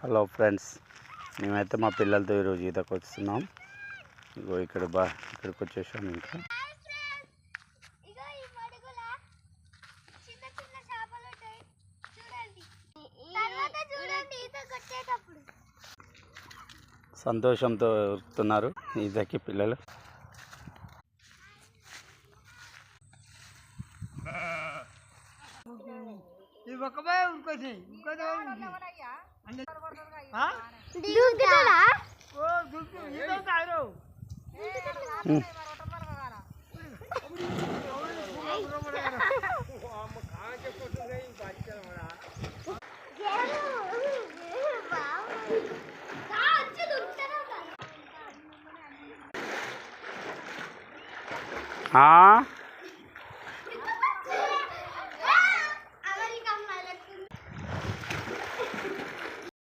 Hello friends, మేమైతే మా పిల్లలతో ఈరోజు ఈతకు వస్తున్నాం. ఇగో ఇక్కడికి వచ్చేసాం. ఇంకా సంతోషంతో వస్తున్నారు ఈతకి పిల్లలు.